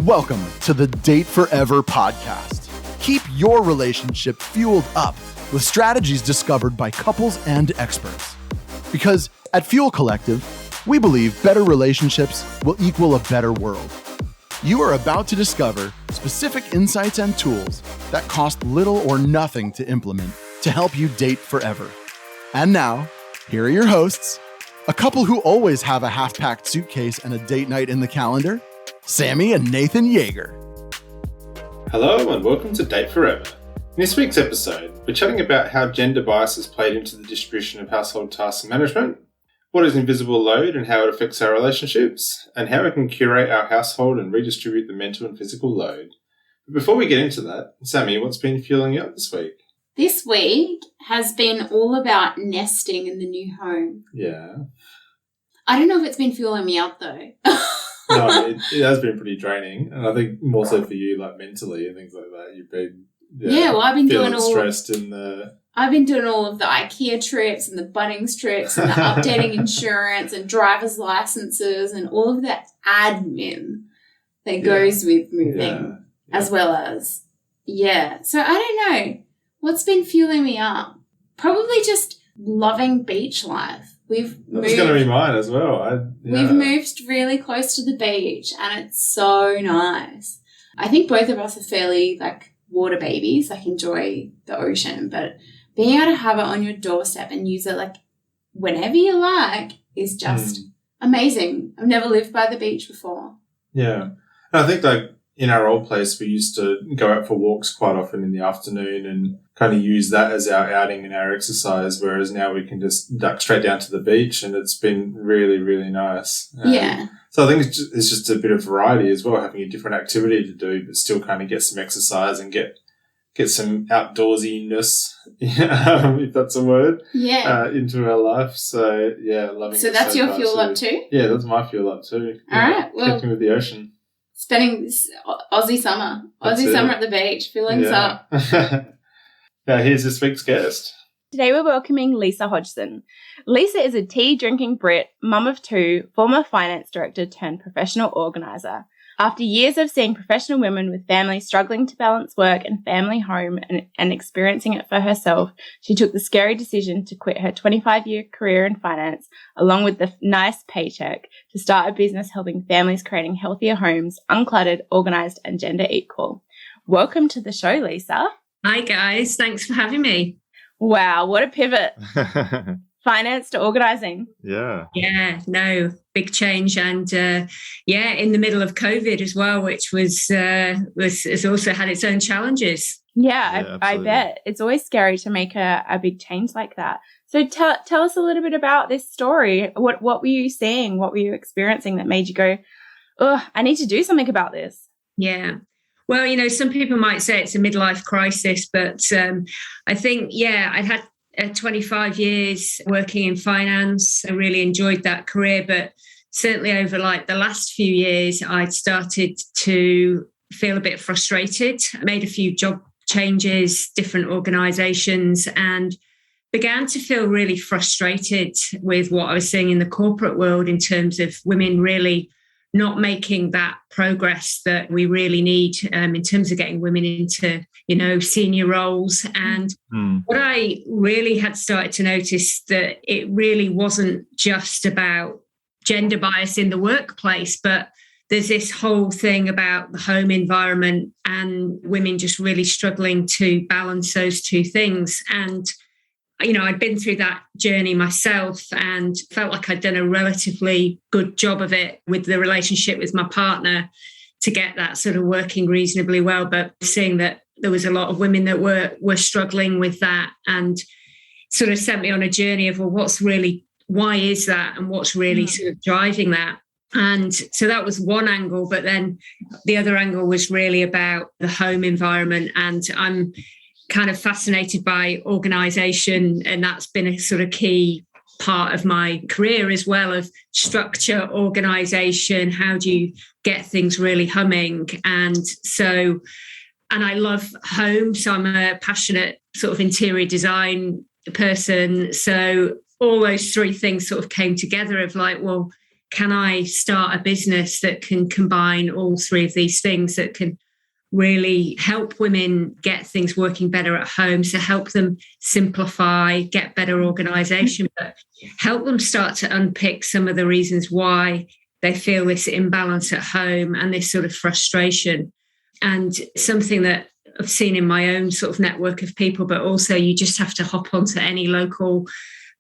Welcome to the Date Forever podcast. Keep your relationship fueled up with strategies discovered by couples and experts. Because at Fuel Collective, we believe better relationships will equal a better world. You are about to discover specific insights and tools that cost little or nothing to implement to help you date forever. And now, here are your hosts, a couple who always have a half-packed suitcase and a date night in the calendar, Sammy and Nathan Yeager. Hello and welcome to Date Forever. In this week's episode, we're chatting about how gender bias has played into the distribution of household tasks and management, what is invisible load and how it affects our relationships, and how we can curate our household and redistribute the mental and physical load. But before we get into that, Sammy, what's been fueling you up this week? This week has been all about nesting in the new home. Yeah. I don't know if it's been fueling me up though. No, it has been pretty draining. And I think more so for you, like mentally and things like that. You've been I've been doing stressed in the... I've been doing all of the IKEA trips and the Bunnings trips and the updating insurance and driver's licenses and all of that admin that goes with moving as well as, So I don't know. What's been fueling me up? Probably just loving beach life. That's going to be mine as well. We've moved really close to the beach and it's so nice. I think both of us are fairly water babies, enjoy the ocean, but being able to have it on your doorstep and use it whenever you like is just amazing. I've never lived by the beach before. Yeah. And I think in our old place, we used to go out for walks quite often in the afternoon and kind of use that as our outing and our exercise, whereas now we can just duck straight down to the beach and it's been really, really nice. So I think it's just a bit of variety as well, having a different activity to do, but still kind of get some exercise and get some outdoorsiness, if that's a word, into our life. So, loving it. So that's your fuel up too? Yeah, that's my fuel up too. All right. Well, connecting with the ocean. Spending this Aussie summer at the beach, feelings up. Now, here's this week's guest. Today we're welcoming Lisa Hodgson. Lisa is a tea-drinking Brit, mum of two, former finance director turned professional organiser. After years of seeing professional women with families struggling to balance work and family home and experiencing it for herself, she took the scary decision to quit her 25-year career in finance, along with the nice paycheck, to start a business helping families creating healthier homes, uncluttered, organised and gender equal. Welcome to the show, Lisa. Hi, guys. Thanks for having me. Wow, what a pivot. Finance to organising. Yeah. Yeah, no, big change. And in the middle of COVID as well, which has also had its own challenges. Yeah, I bet. It's always scary to make a big change like that. So tell us a little bit about this story. What were you seeing? What were you experiencing that made you go, oh, I need to do something about this? Yeah. Well, some people might say it's a midlife crisis, but I think, I'd had 25 years working in finance. I really enjoyed that career, but certainly over the last few years, I'd started to feel a bit frustrated. I made a few job changes, different organisations, and began to feel really frustrated with what I was seeing in the corporate world in terms of women really not making that progress that we really need in terms of getting women into, senior roles. And what I really had started to notice that it really wasn't just about gender bias in the workplace, but there's this whole thing about the home environment and women just really struggling to balance those two things. And I'd been through that journey myself and felt like I'd done a relatively good job of it with the relationship with my partner to get that sort of working reasonably well. But seeing that there was a lot of women that were struggling with that and sort of sent me on a journey of, well, why is that? And what's really sort of driving that? And so that was one angle. But then the other angle was really about the home environment. And I'm kind of fascinated by organisation, and that's been a sort of key part of my career as well, of structure, organisation, how do you get things really humming? And I love home, so I'm a passionate sort of interior design person. So all those three things sort of came together of can I start a business that can combine all three of these things, that can really help women get things working better at home, so help them simplify, get better organisation, but help them start to unpick some of the reasons why they feel this imbalance at home and this sort of frustration. And something that I've seen in my own sort of network of people, but also you just have to hop onto any local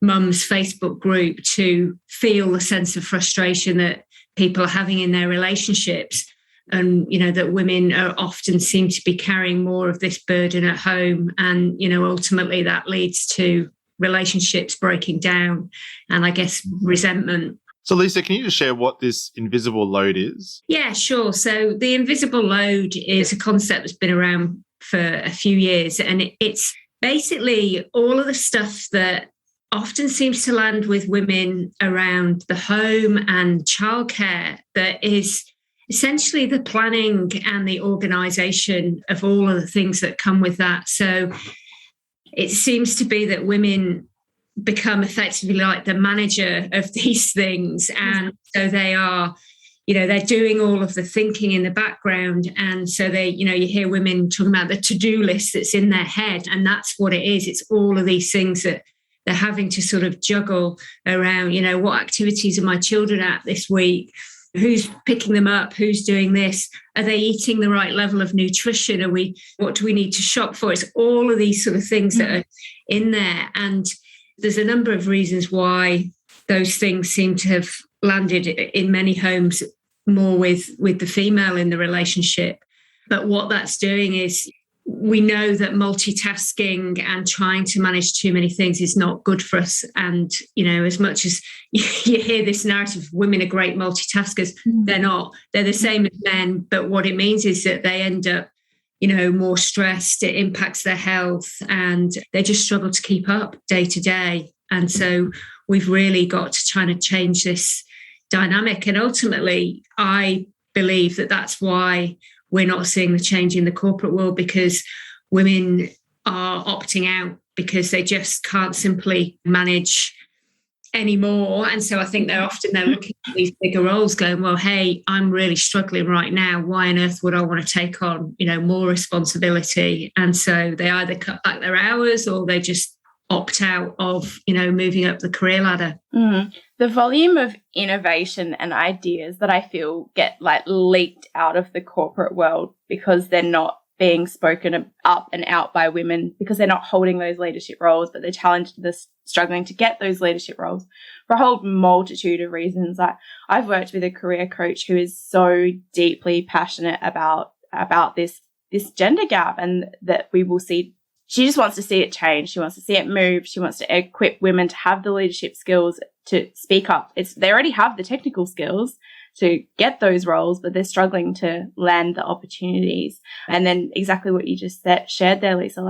mum's Facebook group to feel the sense of frustration that people are having in their relationships. And, that women are often seem to be carrying more of this burden at home. And, ultimately that leads to relationships breaking down and I guess resentment. So Lisa, can you just share what this invisible load is? Yeah, sure. So the invisible load is a concept that's been around for a few years. And it's basically all of the stuff that often seems to land with women around the home and childcare, that is essentially the planning and the organisation of all of the things that come with that. So it seems to be that women become effectively like the manager of these things. And so they are, they're doing all of the thinking in the background. And so they, you hear women talking about the to-do list that's in their head. And that's what it is. It's all of these things that they're having to sort of juggle around, what activities are my children at this week? Who's picking them up? Who's doing this? Are they eating the right level of nutrition? What do we need to shop for? It's all of these sort of things that are in there. And there's a number of reasons why those things seem to have landed in many homes more with the female in the relationship. But what that's doing is, we know that multitasking and trying to manage too many things is not good for us. And, as much as you hear this narrative, women are great multitaskers, they're not. They're the same as men. But what it means is that they end up, more stressed. It impacts their health and they just struggle to keep up day to day. And so we've really got to try to change this dynamic. And ultimately, I believe that that's why we're not seeing the change in the corporate world, because women are opting out because they just can't simply manage anymore. And so I think they're looking at these bigger roles going, well, hey, I'm really struggling right now. Why on earth would I want to take on, more responsibility? And so they either cut back their hours or they just opt out of, moving up the career ladder. The volume of innovation and ideas that I feel get leaked out of the corporate world because they're not being spoken up and out by women, because they're not holding those leadership roles, but they're challenged this struggling to get those leadership roles for a whole multitude of reasons. I've worked with a career coach who is so deeply passionate about this gender gap, and that we will see. She just wants to see it change. She wants to see it move. She wants to equip women to have the leadership skills to speak up. They already have the technical skills to get those roles, but they're struggling to land the opportunities. And then exactly what you just shared there, Lisa,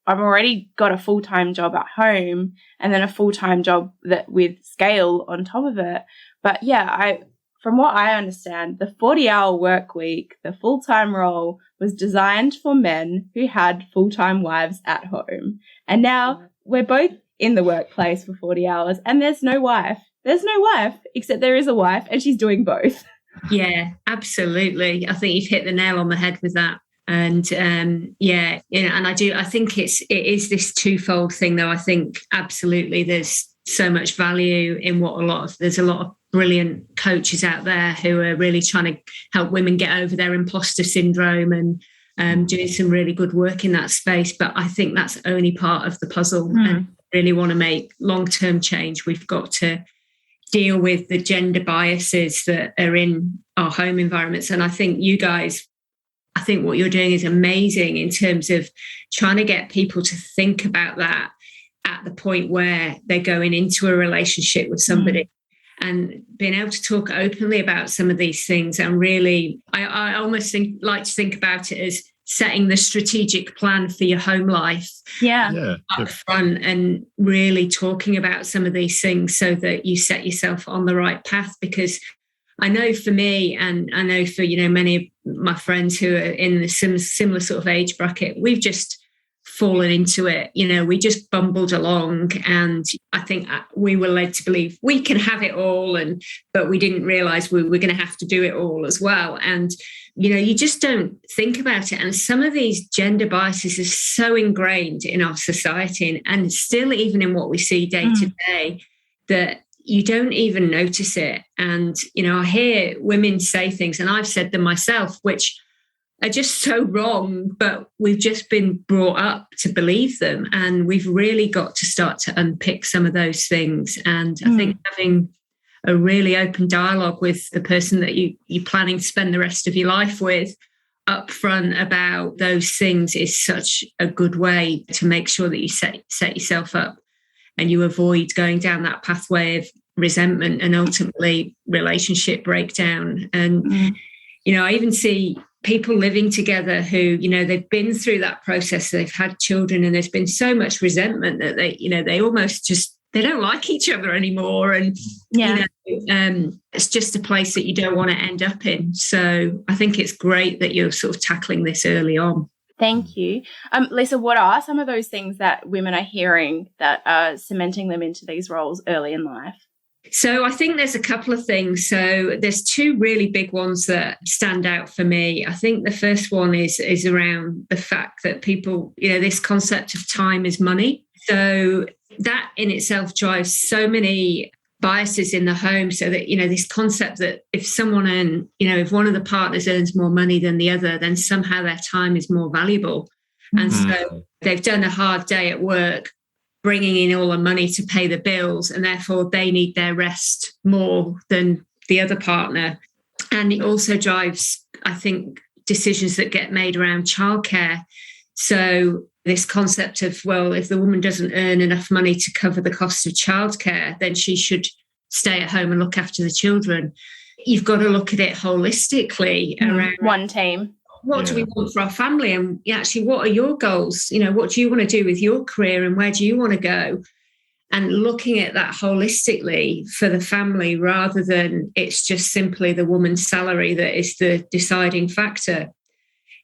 I've already got a full-time job at home and then a full-time job that with scale on top of it. But yeah, from what I understand, the 40-hour work week, the full-time role, was designed for men who had full-time wives at home. And now we're both in the workplace for 40 hours and there's no wife. There's no wife, except there is a wife and she's doing both. Yeah, absolutely. I think you've hit the nail on the head with that. And and I think it is this twofold thing, though. I think absolutely there's so much value in there's a lot of brilliant coaches out there who are really trying to help women get over their imposter syndrome and doing some really good work in that space. But I think that's only part of the puzzle. And really want to make long-term change, we've got to deal with the gender biases that are in our home environments. And I think what you're doing is amazing in terms of trying to get people to think about that at the point where they're going into a relationship with somebody. And being able to talk openly about some of these things. And really, I almost like to think about it as setting the strategic plan for your home life up front, and really talking about some of these things so that you set yourself on the right path. Because I know for me, and I know for many of my friends who are in the similar sort of age bracket, we've just fallen into it. We just bumbled along, and I think we were led to believe we can have it all, but we didn't realize we were going to have to do it all as well. And you just don't think about it. And some of these gender biases are so ingrained in our society, and still even in what we see day to day, that you don't even notice it. And I hear women say things, and I've said them myself, which are just so wrong, but we've just been brought up to believe them. And we've really got to start to unpick some of those things. And I think having a really open dialogue with the person that you're planning to spend the rest of your life with upfront about those things is such a good way to make sure that you set yourself up and you avoid going down that pathway of resentment and ultimately relationship breakdown. And, I even see people living together who, they've been through that process, they've had children, and there's been so much resentment that they almost just, they don't like each other anymore. And, it's just a place that you don't want to end up in. So I think it's great that you're sort of tackling this early on. Thank you. Lisa, what are some of those things that women are hearing that are cementing them into these roles early in life? So I think there's a couple of things. So there's two really big ones that stand out for me. I think the first one is around the fact that people, this concept of time is money. So that in itself drives so many biases in the home. So that, this concept that if someone if one of the partners earns more money than the other, then somehow their time is more valuable. And so they've done a hard day at work, bringing in all the money to pay the bills, and therefore they need their rest more than the other partner. And it also drives, I think, decisions that get made around childcare. So this concept of, well, if the woman doesn't earn enough money to cover the cost of childcare, then she should stay at home and look after the children. You've got to look at it holistically around one team. What do we want for our family? And actually, what are your goals? What do you want to do with your career, and where do you want to go? And looking at that holistically for the family, rather than it's just simply the woman's salary that is the deciding factor.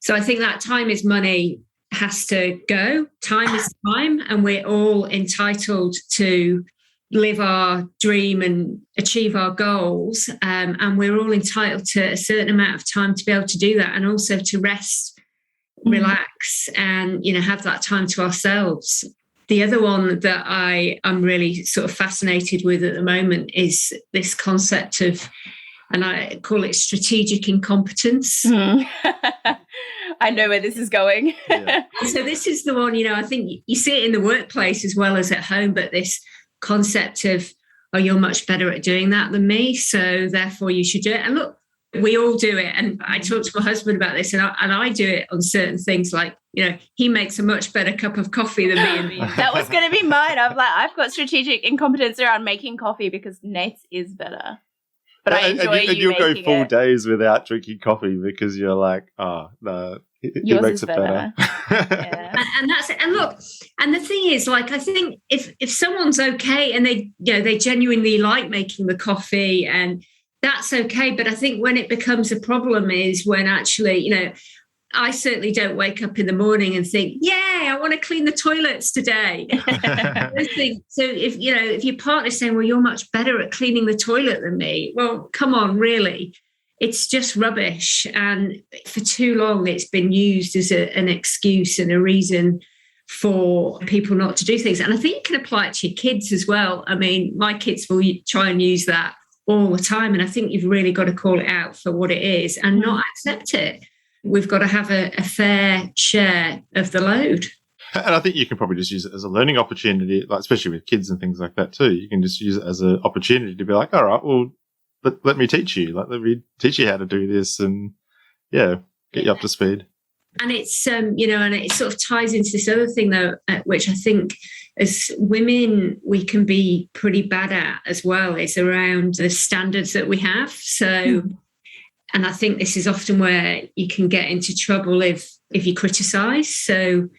So I think that time is money has to go. Time is time, and we're all entitled to live our dream and achieve our goals. And we're all entitled to a certain amount of time to be able to do that, and also to rest, relax, and, have that time to ourselves. The other one that I'm really sort of fascinated with at the moment is this concept of, and I call it strategic incompetence. I know where this is going. So this is the one, I think you see it in the workplace as well as at home, but this concept of, oh, you're much better at doing that than me, so therefore you should do it. And look, we all do it. And I talk to my husband about this, and I do it on certain things, like, he makes a much better cup of coffee than me. That was going to be mine. I've got strategic incompetence around making coffee because Nate's is better. But I enjoy and you'll go full days without drinking coffee because you're like, oh, no, it makes it better. Yeah. And that's it. And look, and the thing is, like, I think if someone's okay and they genuinely like making the coffee, and that's okay. But I think when it becomes a problem is when actually, I certainly don't wake up in the morning and think, yeah, I want to clean the toilets today. So if your partner's saying, well, you're much better at cleaning the toilet than me, well, come on, really. It's just rubbish. And for too long, it's been used as an excuse and a reason for people not to do things. And I think you can apply it to your kids as well. I mean, my kids will try and use that all the time. And I think you've really got to call it out for what it is and not accept it. We've got to have a fair share of the load. And I think you can probably just use it as a learning opportunity, like especially with kids and things like that too. You can just use it as an opportunity to be like, all right, well, let me teach you. Like, let me teach you how to do this, and get you up to speed. And it's and it sort of ties into this other thing though, which I think as women we can be pretty bad at as well, is around the standards that we have. So. And I think this is often where you can get into trouble if you criticise. So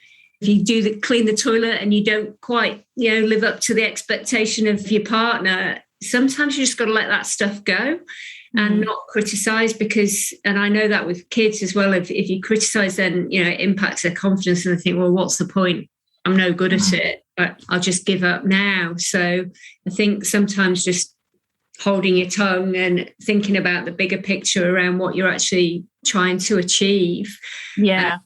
if you clean the toilet and you don't quite, live up to the expectation of your partner, sometimes you just got to let that stuff go. and not criticize, because, and I know that with kids as well, if you criticize, then, you know, it impacts their confidence and they think, well, what's the point? I'm no good at it, but I'll just give up now. So I think sometimes just holding your tongue and thinking about the bigger picture around what you're actually trying to achieve. Yeah.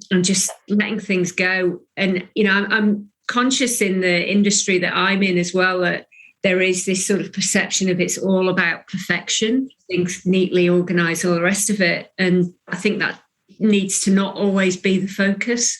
And just letting things go. And, you know, I'm conscious in the industry that I'm in as well, that there is this sort of perception of it's all about perfection, things neatly organised, all the rest of it. And I think that needs to not always be the focus.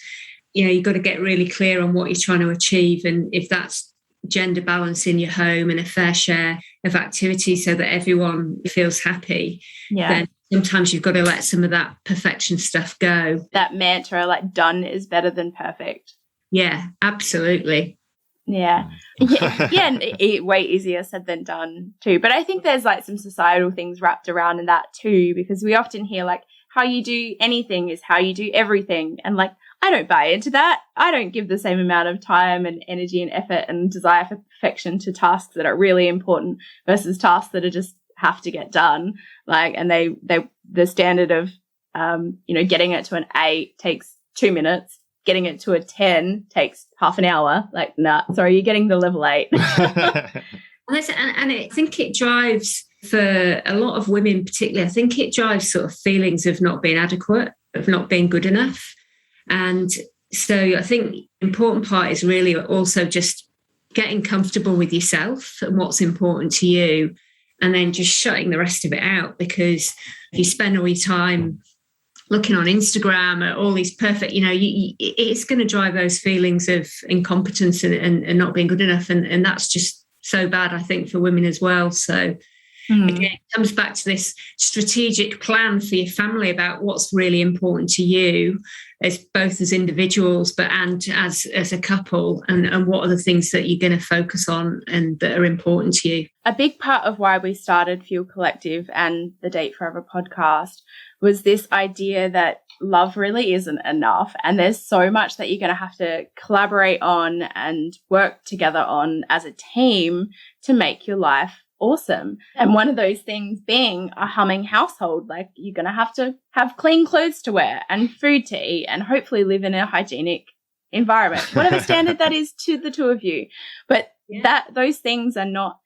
You know, you've got to get really clear on what you're trying to achieve. And if that's gender balance in your home and a fair share of activities so that everyone feels happy, then sometimes you've got to let some of that perfection stuff go. That mantra, like, done is better than perfect. Yeah, absolutely. Yeah, way easier said than done too. But I think there's like some societal things wrapped around in that too, because we often hear like how you do anything is how you do everything. And like, I don't buy into that. I don't give the same amount of time and energy and effort and desire for perfection to tasks that are really important versus tasks that are just have to get done. Like, and the standard of, you know, getting it to an 8 takes 2 minutes. Getting it to a 10 takes half an hour. Like, nah, sorry, you're getting the level 8. And I think it drives, for a lot of women particularly, I think it drives sort of feelings of not being adequate, of not being good enough. And so I think the important part is really also just getting comfortable with yourself and what's important to you, and then just shutting the rest of it out. Because if you spend all your time looking on Instagram at all these perfect, you know, it's going to drive those feelings of incompetence and not being good enough. And that's just so bad, I think, for women as well. So again, it comes back to this strategic plan for your family about what's really important to you, as both as individuals, but and as a couple, and what are the things that you're going to focus on and that are important to you. A big part of why we started Fuel Collective and the Date Forever podcast was this idea that love really isn't enough, and there's so much that you're going to have to collaborate on and work together on as a team to make your life awesome. And one of those things being a humming household. Like, you're going to have clean clothes to wear and food to eat and hopefully live in a hygienic environment, whatever standard that is to the two of you. But those things are not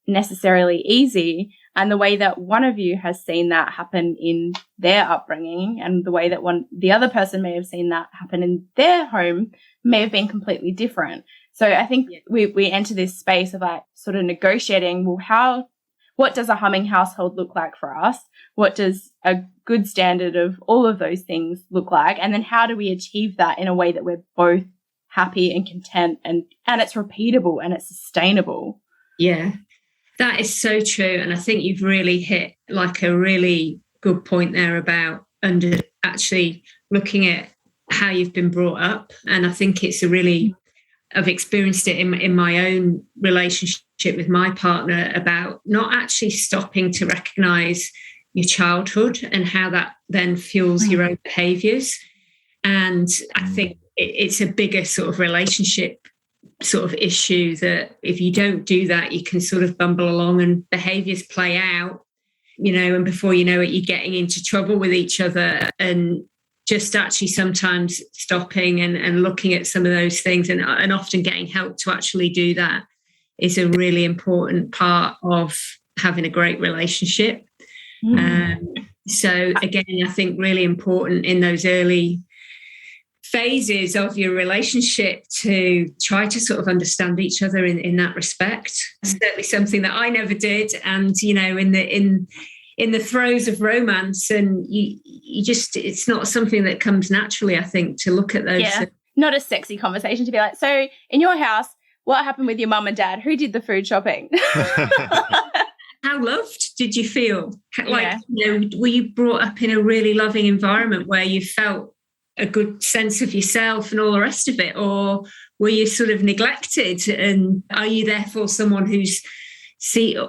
necessarily easy. And the way that one of you has seen that happen in their upbringing and the way that the other person may have seen that happen in their home may have been completely different. So I think we enter this space of like sort of negotiating, well, what does a humming household look like for us? What does a good standard of all of those things look like? And then how do we achieve that in a way that we're both happy and content and it's repeatable and it's sustainable? Yeah, that is so true. And I think you've really hit like a really good point there about actually looking at how you've been brought up. And I think it's I've experienced it in my own relationship with my partner, about not actually stopping to recognise your childhood and how that then fuels your own behaviours. And I think it's a bigger sort of relationship sort of issue, that if you don't do that, you can sort of bumble along and behaviours play out, you know, and before you know it, you're getting into trouble with each other. And just actually sometimes stopping and looking at some of those things and often getting help to actually do that is a really important part of having a great relationship. So again, I think really important in those early phases of your relationship to try to sort of understand each other in that respect. Certainly something that I never did. And, you know, in the throes of romance, and you just, it's not something that comes naturally, I think, to look at those. Yeah. Not a sexy conversation to be like, so in your house, what happened with your mum and dad? Who did the food shopping? How loved did you feel? Like, you know, were you brought up in a really loving environment where you felt a good sense of yourself and all the rest of it? Or were you sort of neglected? And are you therefore someone who's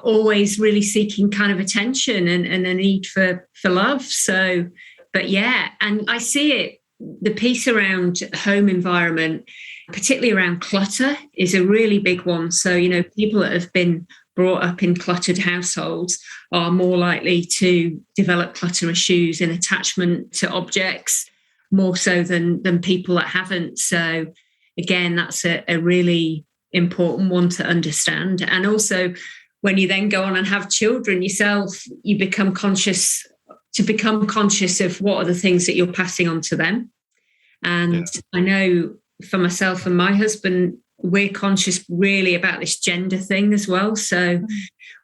always really seeking kind of attention and a need for love? So, but yeah, and I see it, the piece around home environment, particularly around clutter, is a really big one. So, you know, people that have been brought up in cluttered households are more likely to develop clutter issues and attachment to objects, more so than people that haven't. So again, that's a really important one to understand. And also, when you then go on and have children yourself, you become conscious of what are the things that you're passing on to them. And I know for myself and my husband, we're conscious really about this gender thing as well. So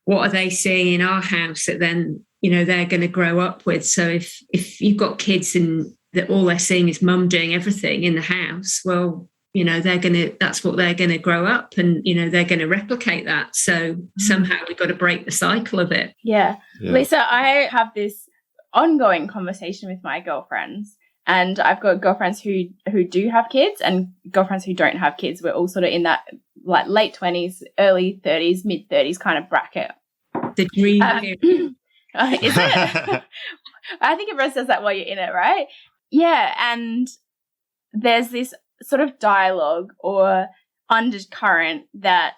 what are they seeing in our house that then, they're going to grow up with? So if you've got kids and that all they're seeing is mum doing everything in the house, well, that's what they're going to grow up and, they're going to replicate that. So somehow we've got to break the cycle of it. Yeah. Lisa, I have this ongoing conversation with my girlfriends, and I've got girlfriends who do have kids and girlfriends who don't have kids. We're all sort of in that like late 20s, early 30s, mid 30s kind of bracket. The dream period. Is it? I think everyone says that while you're in it, right? Yeah. And there's this sort of dialogue or undercurrent that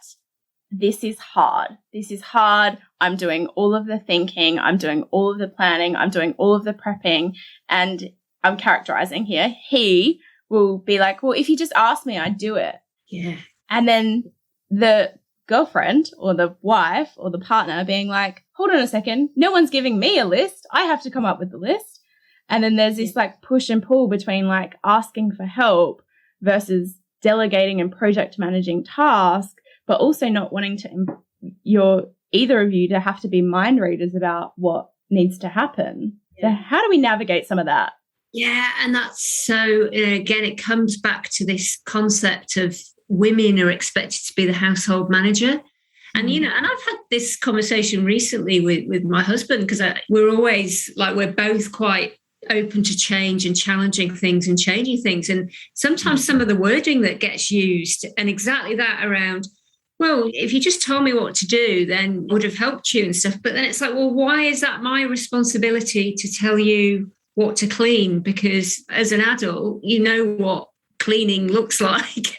this is hard. This is hard. I'm doing all of the thinking. I'm doing all of the planning. I'm doing all of the prepping. And I'm characterizing here. He will be like, well, if you just ask me, I'd do it. Yeah. And then the girlfriend or the wife or the partner being like, hold on a second. No one's giving me a list. I have to come up with the list. And then there's this like push and pull between like asking for help versus delegating and project managing tasks, but also not wanting to either of you to have to be mind readers about what needs to happen. So how do we navigate some of that? Yeah, and that's so, again, it comes back to this concept of women are expected to be the household manager. And, and I've had this conversation recently with my husband, because we're always like, we're both quite open to change and challenging things and changing things. And sometimes some of the wording that gets used and exactly that around, well, if you just told me what to do, then would have helped you and stuff. But then it's like, well, why is that my responsibility to tell you what to clean? Because as an adult, you know what cleaning looks like.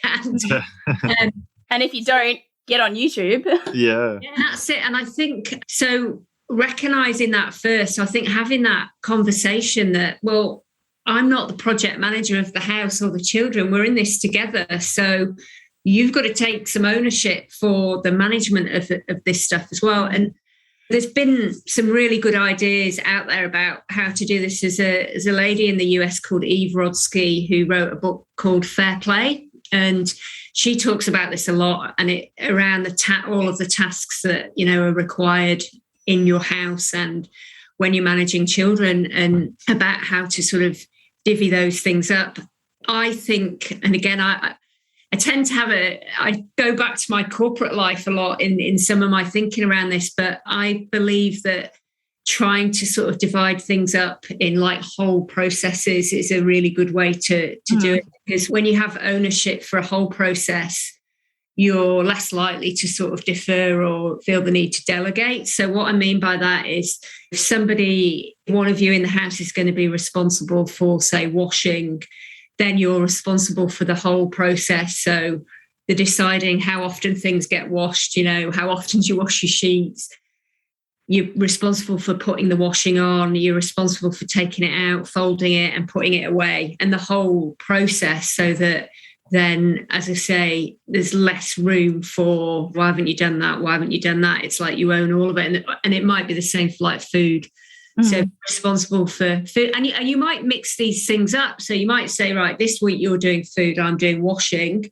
And if you don't, get on YouTube. Yeah. That's it. And I think so. Recognizing that first, I think having that conversation that, well, I'm not the project manager of the house or the children. We're in this together. So you've got to take some ownership for the management of this stuff as well. And there's been some really good ideas out there about how to do this. There's a lady in the US called Eve Rodsky who wrote a book called Fair Play. And she talks about this a lot, and it around all of the tasks that, are required in your house and when you're managing children, and about how to sort of divvy those things up. I think, and again, I tend to I go back to my corporate life a lot in some of my thinking around this, but I believe that trying to sort of divide things up in like whole processes is a really good way to do it, because when you have ownership for a whole process, you're less likely to sort of defer or feel the need to delegate. So what I mean by that is if one of you in the house is going to be responsible for, say, washing, then you're responsible for the whole process. So the deciding how often things get washed, how often do you wash your sheets? You're responsible for putting the washing on. You're responsible for taking it out, folding it and putting it away, and the whole process, so that then, as I say, there's less room for, why haven't you done that? Why haven't you done that? It's like you own all of it. And it might be the same for like food. So responsible for food. And you might mix these things up. So you might say, right, this week you're doing food, I'm doing washing.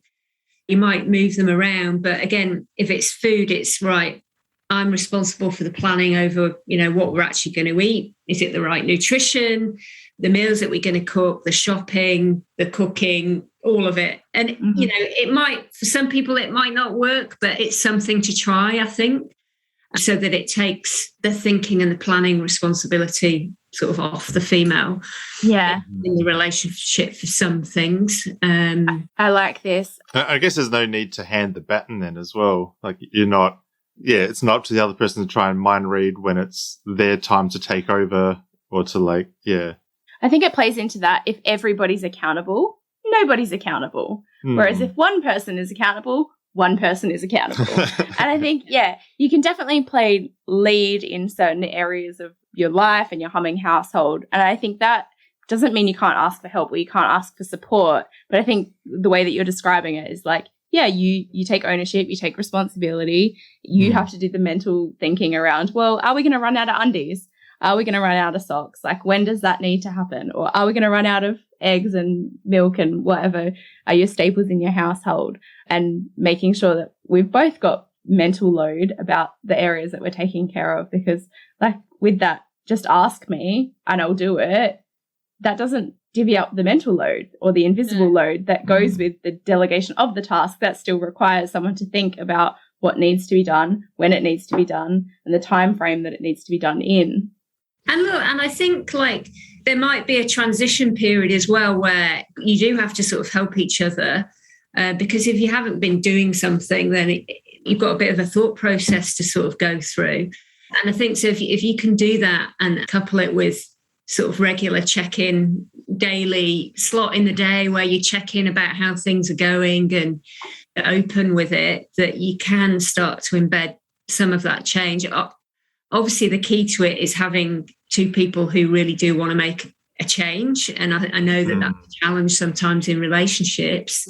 You might move them around. But again, if it's food, it's right, I'm responsible for the planning over, what we're actually going to eat. Is it the right nutrition? The meals that we're going to cook, the shopping, the cooking, all of it. And, it might, for some people, it might not work, but it's something to try, I think, so that it takes the thinking and the planning responsibility sort of off the female. Yeah. In the relationship for some things. I like this. I guess there's no need to hand the baton then as well. Like it's not up to the other person to try and mind read when it's their time to take over or to I think it plays into that. If everybody's accountable, nobody's accountable. Whereas if one person is accountable, one person is accountable. And I think, you can definitely play lead in certain areas of your life and your humming household. And I think that doesn't mean you can't ask for help or you can't ask for support. But I think the way that you're describing it is like, you take ownership, you take responsibility. You have to do the mental thinking around, well, are we going to run out of undies? Are we going to run out of socks? Like, when does that need to happen? Or are we going to run out of eggs and milk and whatever are your staples in your household? And making sure that we've both got mental load about the areas that we're taking care of. Because like with that, just ask me and I'll do it. That doesn't divvy up the mental load or the invisible load that goes with the delegation of the task. That still requires someone to think about what needs to be done, when it needs to be done, and the time frame that it needs to be done in. And look, and I think like there might be a transition period as well where you do have to sort of help each other, because if you haven't been doing something, then you've got a bit of a thought process to sort of go through. And I think so if you can do that and couple it with sort of regular check-in, daily slot in the day where you check in about how things are going and open with it, that you can start to embed some of that change. Obviously, the key to it is having two people who really do want to make a change. And I know that that's a challenge sometimes in relationships.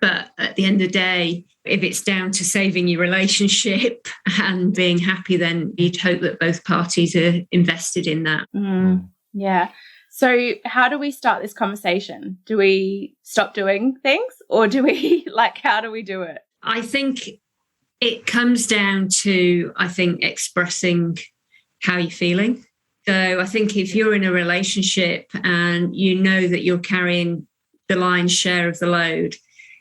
But at the end of the day, if it's down to saving your relationship and being happy, then you'd hope that both parties are invested in that. Yeah. So how do we start this conversation? Do we stop doing things or do we how do we do it? I think it comes down to, expressing how you're feeling. So I think if you're in a relationship and you know that you're carrying the lion's share of the load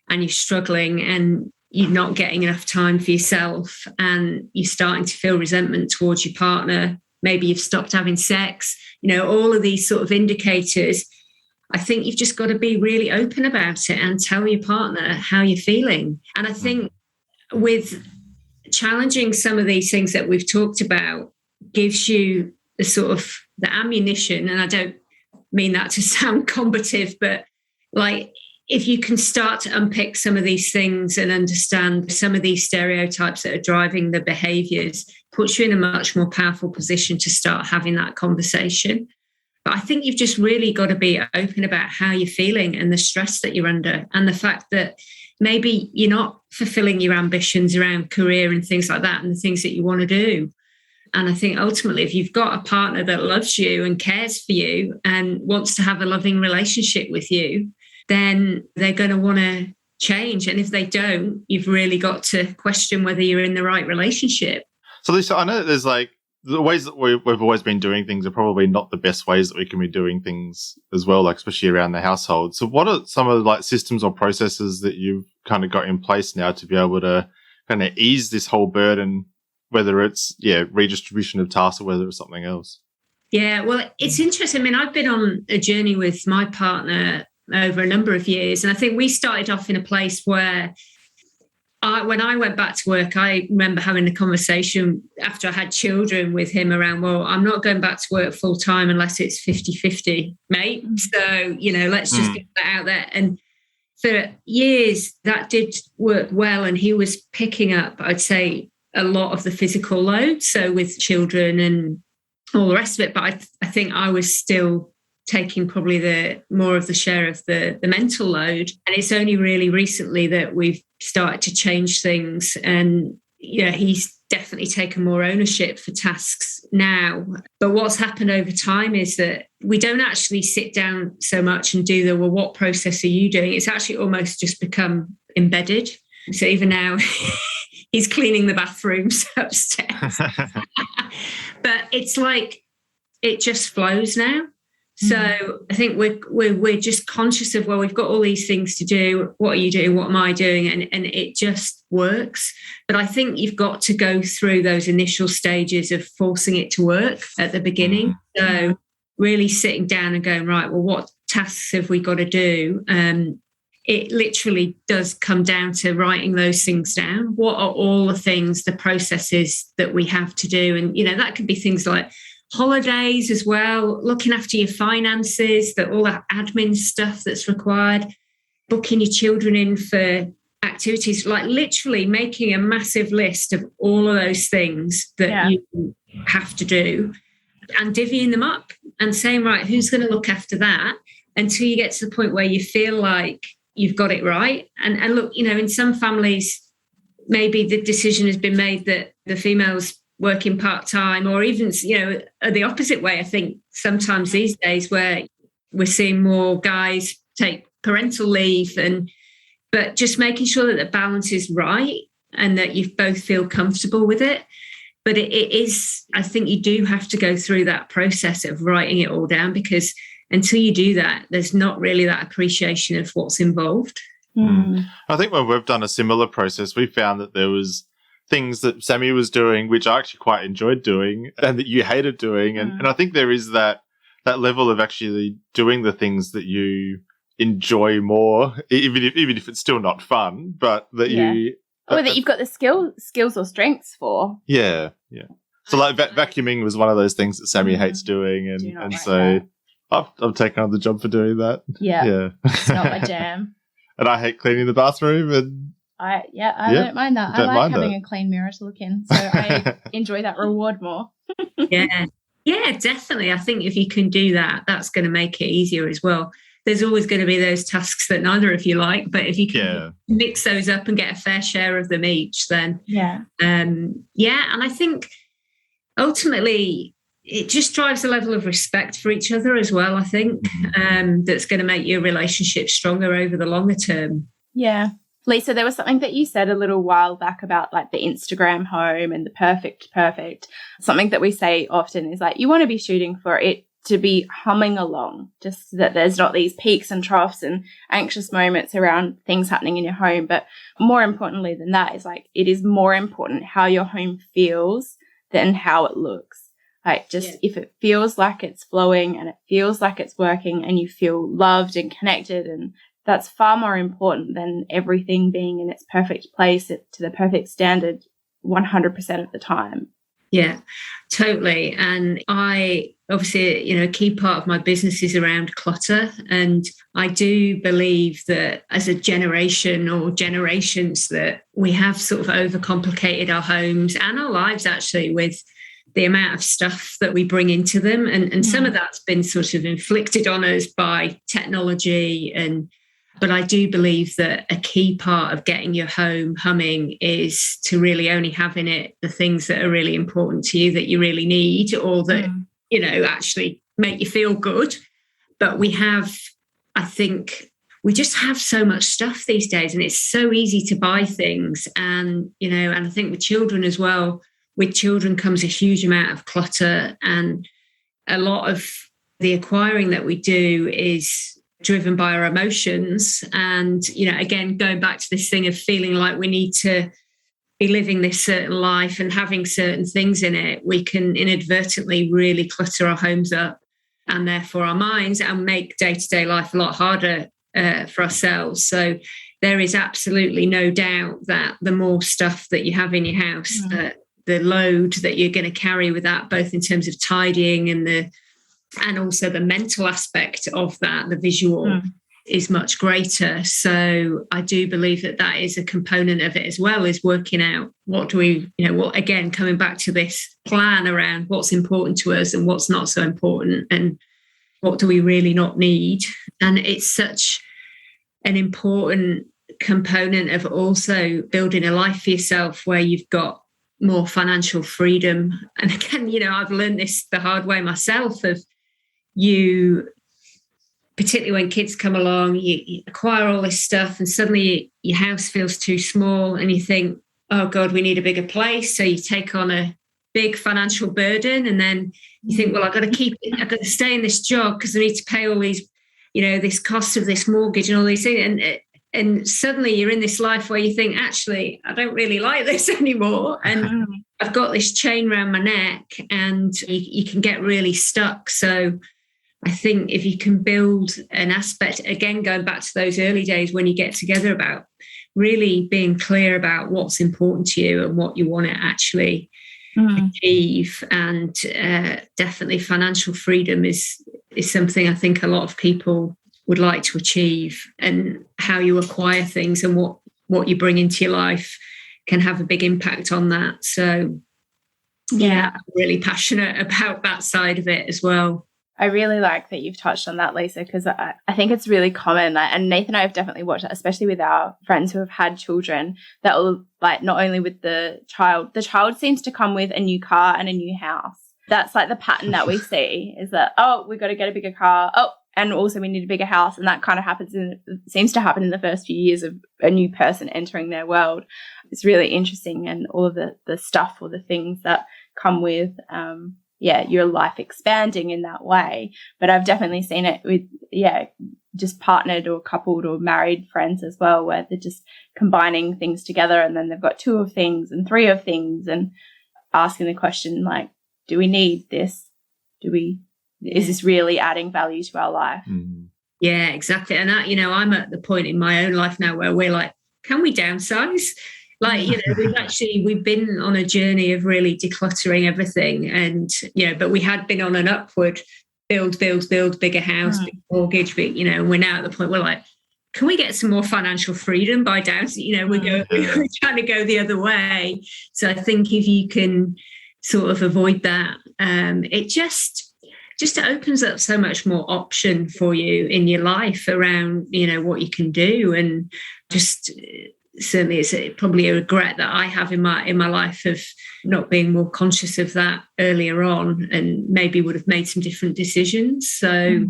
and you're struggling and you're not getting enough time for yourself and you're starting to feel resentment towards your partner, maybe you've stopped having sex, all of these sort of indicators, I think you've just got to be really open about it and tell your partner how you're feeling. And I think with challenging some of these things that we've talked about gives you the sort of the ammunition, and I don't mean that to sound combative, but like if you can start to unpick some of these things and understand some of these stereotypes that are driving the behaviours, puts you in a much more powerful position to start having that conversation. But I think you've just really got to be open about how you're feeling and the stress that you're under and the fact that maybe you're not fulfilling your ambitions around career and things like that and the things that you want to do. And I think ultimately, if you've got a partner that loves you and cares for you and wants to have a loving relationship with you, then they're going to want to change. And if they don't, you've really got to question whether you're in the right relationship. So Lisa, I know that there's the ways that we've always been doing things are probably not the best ways that we can be doing things as well, especially around the household. So what are some of the systems or processes that you've kind of got in place now to be able to kind of ease this whole burden, whether it's, redistribution of tasks or whether it's something else? Yeah, well, it's interesting. I mean, I've been on a journey with my partner over a number of years. And I think we started off in a place where when I went back to work, I remember having a conversation after I had children with him around, well, I'm not going back to work full time unless it's 50-50, mate. So, let's just get that out there. And for years, that did work well. And he was picking up, I'd say, a lot of the physical load. So with children and all the rest of it. But I think I was still taking probably the more of the share of the mental load. And it's only really recently that we've started to change things. And he's definitely taken more ownership for tasks now. But what's happened over time is that we don't actually sit down so much and do what process are you doing? It's actually almost just become embedded. So even now he's cleaning the bathrooms upstairs. But it's like it just flows now. So I think we're just conscious of, we've got all these things to do. What are you doing? What am I doing? And it just works. But I think you've got to go through those initial stages of forcing it to work at the beginning. So really sitting down and going, right, well, what tasks have we got to do? It literally does come down to writing those things down. What are all the things, the processes that we have to do? And, that could be things like holidays as well, looking after your finances, all that admin stuff that's required, booking your children in for activities, like literally making a massive list of all of those things that you have to do and divvying them up and saying, right, who's going to look after that, until you get to the point where you feel like you've got it right. And look, in some families, maybe the decision has been made that the female's working part-time, or even, the opposite way. I think sometimes these days where we're seeing more guys take parental leave, but just making sure that the balance is right and that you both feel comfortable with it. But it is, I think you do have to go through that process of writing it all down, because until you do that, there's not really that appreciation of what's involved. I think when we've done a similar process, we found that there was things that Sammy was doing, which I actually quite enjoyed doing, and that you hated doing. And I think there is that level of actually doing the things that you enjoy more, even if it's still not fun, but that you... Or that you've got the skills or strengths for. Yeah. So like vacuuming was one of those things that Sammy hates doing, and so I've taken on the job for doing that. Yeah. It's not my jam. And I hate cleaning the bathroom, and I don't mind that. I like having a clean mirror to look in, so I enjoy that reward more. Yeah, definitely. I think if you can do that, that's going to make it easier as well. There's always going to be those tasks that neither of you like, but if you can mix those up and get a fair share of them each, then and I think ultimately it just drives a level of respect for each other as well, I think, that's going to make your relationship stronger over the longer term. Yeah. Lisa, there was something that you said a little while back about like the Instagram home and the perfect. Something that we say often is like, you want to be shooting for it to be humming along, just so that there's not these peaks and troughs and anxious moments around things happening in your home. But more importantly than that is like, it is more important how your home feels than how it looks. Like just if it feels like it's flowing and it feels like it's working and you feel loved and connected, and that's far more important than everything being in its perfect place to the perfect standard 100% of the time. Yeah, totally. And I obviously, a key part of my business is around clutter. And I do believe that as a generation or generations that we have sort of overcomplicated our homes and our lives actually with the amount of stuff that we bring into them. And some of that's been sort of inflicted on us by technology. But I do believe that a key part of getting your home humming is to really only have in it the things that are really important to you, that you really need, or that, actually make you feel good. But I think we just have so much stuff these days, and it's so easy to buy things. And, and I think with children as well, with children comes a huge amount of clutter, and a lot of the acquiring that we do is driven by our emotions. And, again, going back to this thing of feeling like we need to be living this certain life and having certain things in it, we can inadvertently really clutter our homes up and therefore our minds, and make day-to-day life a lot harder for ourselves. So there is absolutely no doubt that the more stuff that you have in your house, the load that you're going to carry with that, both in terms of tidying and also the mental aspect of that, the visual, is much greater. So I do believe that is a component of it as well, is working out what do we, again, coming back to this plan around what's important to us and what's not so important, and what do we really not need. And it's such an important component of also building a life for yourself where you've got more financial freedom. And again, I've learned this the hard way myself, of you, particularly when kids come along, you acquire all this stuff and suddenly your house feels too small and you think, oh God, we need a bigger place. So you take on a big financial burden, and then you think, well, I've got to stay in this job because I need to pay all these, this cost of this mortgage and all these things. And suddenly you're in this life where you think, actually, I don't really like this anymore. And I've got this chain around my neck, and you can get really stuck. So I think if you can build an aspect, again, going back to those early days when you get together, about really being clear about what's important to you and what you want to actually achieve. And definitely financial freedom is something I think a lot of people would like to achieve, and how you acquire things and what what you bring into your life can have a big impact on that. So yeah, I'm really passionate about that side of it as well. I really like that you've touched on that, Lisa, because I think it's really common. And Nathan and I have definitely watched it, especially with our friends who have had children, that will, like, not only with the child seems to come with a new car and a new house. That's like the pattern that we see, is that, oh, we've got to get a bigger car. Oh, and also we need a bigger house. And that kind of seems to happen in the first few years of a new person entering their world. It's really interesting, and all of the stuff or the things that come with your life expanding in that way. But I've definitely seen it with, just partnered or coupled or married friends as well, where they're just combining things together, and then they've got 2 of things and 3 of things, and asking the question, like, do we need this? Is this really adding value to our life? Mm-hmm. Yeah, exactly. And that, I'm at the point in my own life now where we're like, can we downsize? Like, we've been on a journey of really decluttering everything. And, but we had been on an upward build, bigger house, big mortgage, but, we're now at the point where like, can we get some more financial freedom by downsizing? We're trying to go the other way. So I think if you can sort of avoid that, it just opens up so much more option for you in your life around, what you can do. And just certainly it's probably a regret that I have in my life of not being more conscious of that earlier on, and maybe would have made some different decisions. So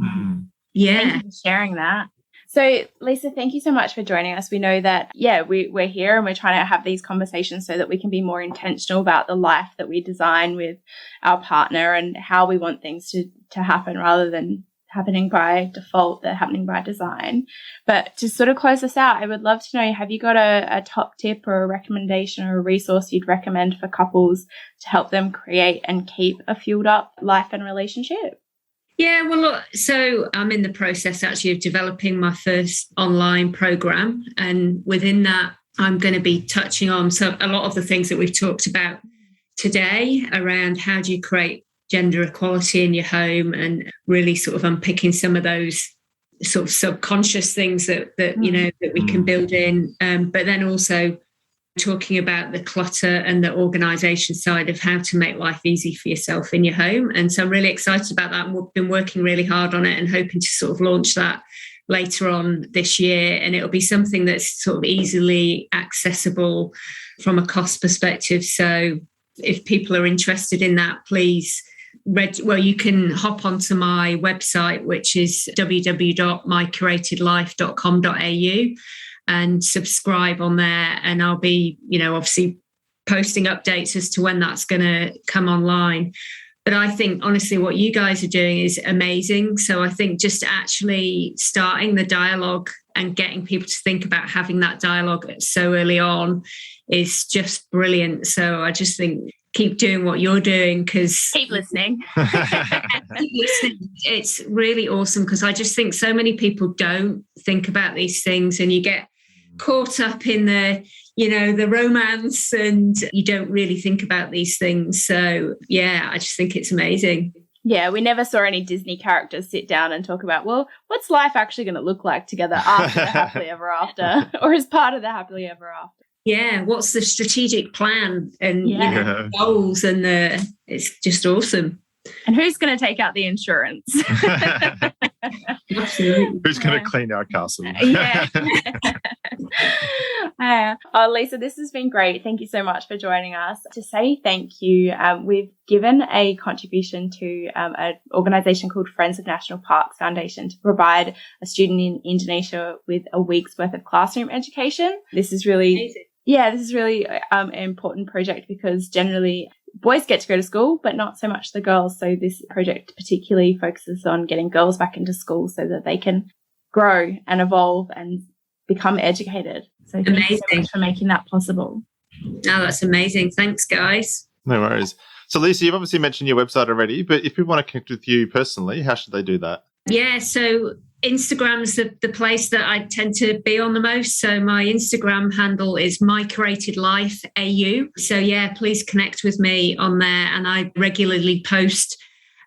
yeah. Thank you for sharing that. So, Lisa, thank you so much for joining us. We know that, we're here and we're trying to have these conversations so that we can be more intentional about the life that we design with our partner and how we want things to happen, rather than happening by default, they're happening by design. But to sort of close this out, I would love to know, have you got a top tip or a recommendation or a resource you'd recommend for couples to help them create and keep a fueled up life and relationship? Yeah, well, look, so I'm in the process actually of developing my first online program. And within that, I'm going to be touching on a lot of the things that we've talked about today around how do you create gender equality in your home, and really sort of unpicking some of those sort of subconscious things that we can build in. But then also talking about the clutter and the organisation side of how to make life easy for yourself in your home. And so I'm really excited about that. And we've been working really hard on it and hoping to sort of launch that later on this year. And it'll be something that's sort of easily accessible from a cost perspective. So if people are interested in that, please you can hop onto my website, which is www.mycuratedlife.com.au, and subscribe on there. And I'll be, obviously posting updates as to when that's going to come online. But I think, honestly, what you guys are doing is amazing. So I think just actually starting the dialogue and getting people to think about having that dialogue so early on is just brilliant. So I just think keep doing what you're doing, because keep listening. It's really awesome, because I just think so many people don't think about these things, and you get caught up in the romance, and you don't really think about these things. So yeah, I just think it's amazing. Yeah, we never saw any Disney characters sit down and talk about, well, what's life actually going to look like together after the happily ever after, or as part of the happily ever after. Yeah, what's the strategic plan and goals, and it's just awesome. And who's going to take out the insurance? Absolutely. Who's going to clean our castle? Yeah. Lisa, this has been great. Thank you so much for joining us. To say thank you, we've given a contribution to an organisation called Friends of National Parks Foundation to provide a student in Indonesia with a week's worth of classroom education. This is really amazing. Yeah, this is really an important project, because generally boys get to go to school, but not so much the girls. So this project particularly focuses on getting girls back into school so that they can grow and evolve and become educated. So thank you so much for making that possible. Oh, that's amazing. Thanks, guys. No worries. So, Lisa, you've obviously mentioned your website already, but if people want to connect with you personally, how should they do that? Yeah, so Instagram's the place that I tend to be on the most. So my Instagram handle is mycuratedlifeau. So yeah, please connect with me on there. And I regularly post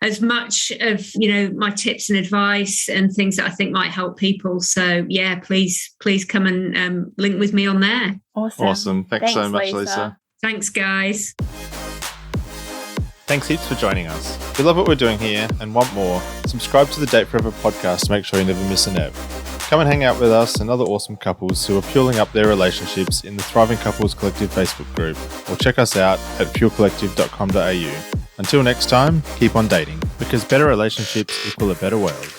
as much of, my tips and advice and things that I think might help people. So yeah, please come and link with me on there. Awesome. Thanks so much, Lisa. Thanks, guys. Thanks heaps for joining us. If you love what we're doing here and want more, subscribe to the Date Forever podcast to make sure you never miss an ep. Come and hang out with us and other awesome couples who are fueling up their relationships in the Thriving Couples Collective Facebook group, or check us out at fuelcollective.com.au. Until next time, keep on dating, because better relationships equal a better world.